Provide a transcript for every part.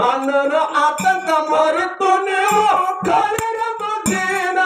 ಅಣ್ಣನ ಆತಂಕ ಮರೆತು ನೀವು ಕಳೆದ ಬುದ್ಧಿನ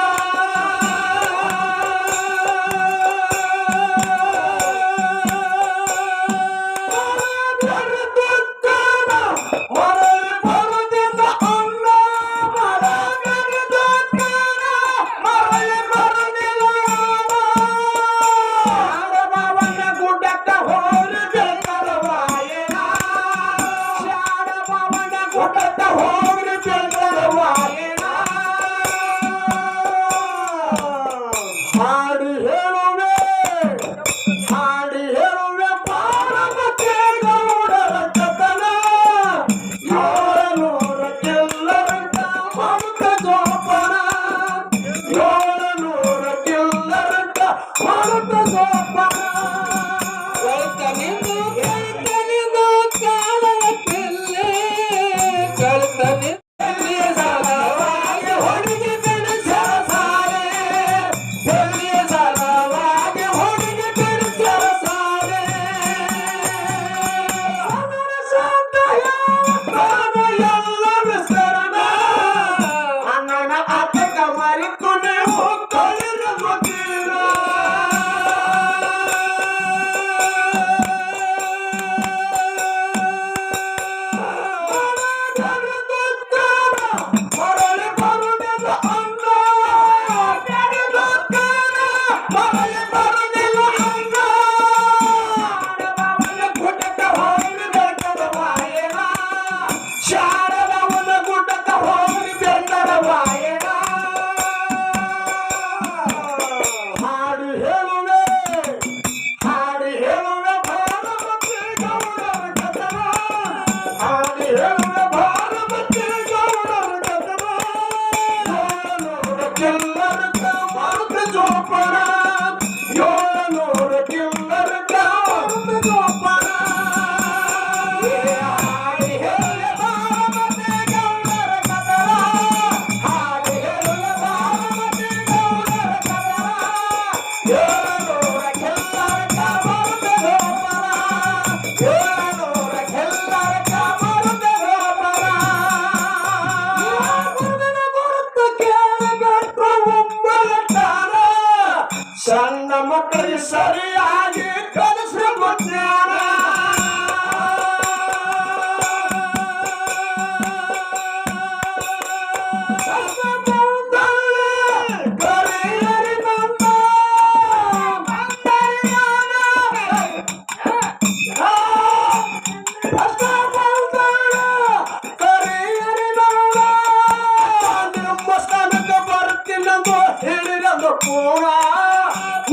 ಸಣ್ಣ ಮಕ್ಕಳಿಗೆ ಸರಿಯಾಗಿ ಕಲಿಸಬೇಕು ಜ್ಞಾನ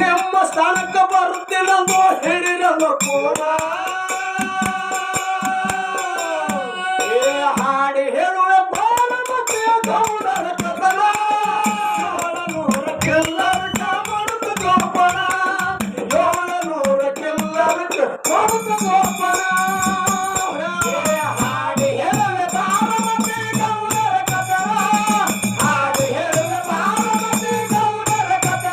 ನಿಮ್ಮ ಸ್ಥಾನಕ್ಕೆ ಬರುತ್ತಿಲ್ಲಂದು ಹಿಡಿದಂದು ಕೂಡ ಹಾಡಿ ಹೇಳುವೆ ಬಾಳ ಮತ್ತೆ ಗೌಡರ ಕಥನ ಮಾಡುತ್ತ ಗೋಪನ 700 ಕಿಲ್ಲರಕ್ಕೆ ಮಾಡುತ್ತ ಗೋಪನ ಹಾಡಿ ಹೇಳುವೆ ಬಾಳ ಮತ್ತೆ ಗೌಡರ ಕಥನ ಹಾಡಿ ಹೇಳುವೆ ಬಾಳ ಮತ್ತೆ ಗೌಡರ ಕಥನ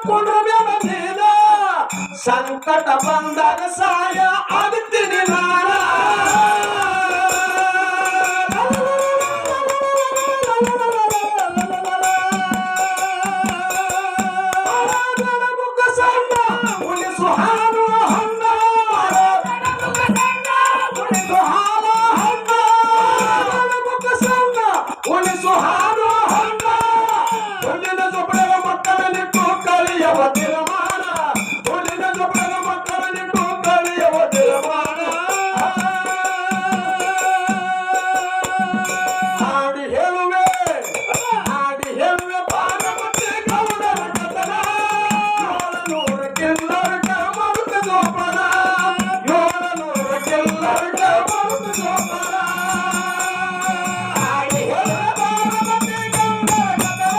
ಕುಂಡ್ರಬೇಡ ನೀನ ಸಂಕಟ ಬಂದಾಗ ಸಹಾಯ ಆಗ್ತೀನಿ ನಾನ ಉಳಿಸು ಹಾಲು ಹಣ್ಣ ಉಳಿಸು ಹಾಲು ಹಣ್ಣ ಉಳಿಸು ಹಾಲು ಹಣ್ಣ ಹುಲ್ಲಿನ ಜೊಪಡೆಯ ಮಕ್ಕಳನ್ನಿಟ್ಟು ಕಲಿಯವ ತೀರ್ಮಾನ ಹುಲ್ಲಿನ ಜೊಪಡೆಯ ಮಕ್ಕಳನ್ನಿಟ್ಟು ಕಲಿಯವ ತೀರ್ಮಾನ ಹಾಡಿ ಹೇಳುವೆ ಬಾರಮತಿ ಗೌಡರ ಕಥನ 700 ಕಿಲ್ಲರಕ ಮರುತ ಜೋಪಾನ 700 ಕಿಲ್ಲರಕ ಮರುತ ಜೋಪಾನ ಹಾಡಿ ಹೇಳುವೆ ಬಾರಮತಿ ಗೌಡರ ಕಥನ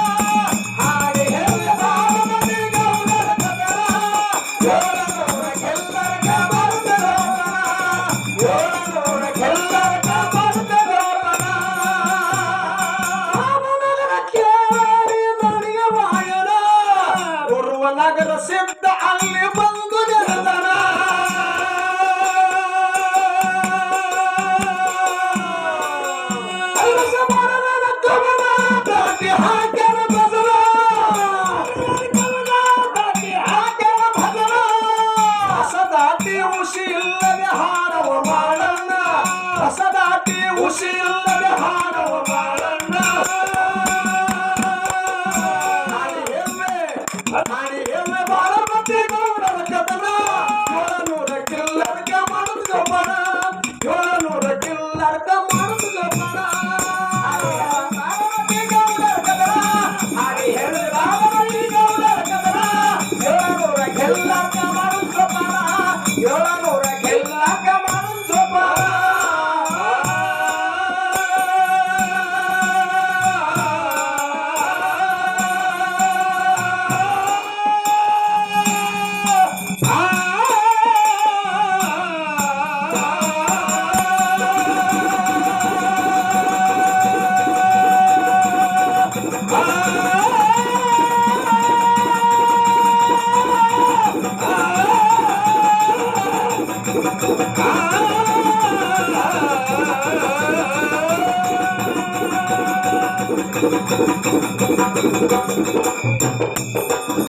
ಹಾಡಿ ಹೇಳುವೆ ಬಾರಮತಿ ಗೌಡರ ಕಥನ 700 ಕಿಲ್ಲರಕ ಮರುತ ಜೋಪಾನ 700 ಕಿಲ್ಲರಕ ಮರುತ ಜೋಪಾನ ಕೇಳಿ ನನಗೆ ವಾಯನ ನಗರ ಸಿದ್ಧ ಅಲ್ಲಿ ಬಂದು ನೆರೆದನ ಕಲಸ ಮರಣ ಕವನ ದಾಟಿ ಹಾಕ್ಯನ ಭಜನ ಹೊಸದಾಟಿ ಉಷಿ ಇಲ್ಲದೆ ಹಾಡವ ಮಾಡಣ್ಣ ಹೊಸದಾಟಿ ಉಷಿ ಇಲ್ಲದೆ ಹಾಡವ ಮಾಡಣ್ಣ ಮಾಡಿ ಹೇಳುವೆ ಬಾರಮತಿ ಗೌಡರ ಕಥನ 700 ಕಿಲ್ಲರಕ ಮಾಡುತ್ತ ಜೋಪಾನ 700 ಕಿಲ್ಲರಕ ಮಾಡುತ್ತ ಜೋಪಾನ ಬಾರಮತಿ ಗೌಡರ ಕಥನ ಹಾಡಿ ಹೇಳುವೆ ಬಾರಮತಿ ಗೌಡರ ಕಥನ 700 ಕಿಲ್ಲರಕ ಮಾಡುತ್ತ ಜೋಪಾನ 700 ಕಿಲ್ಲರಕ ಮಾಡುತ್ತ ಜೋಪಾನ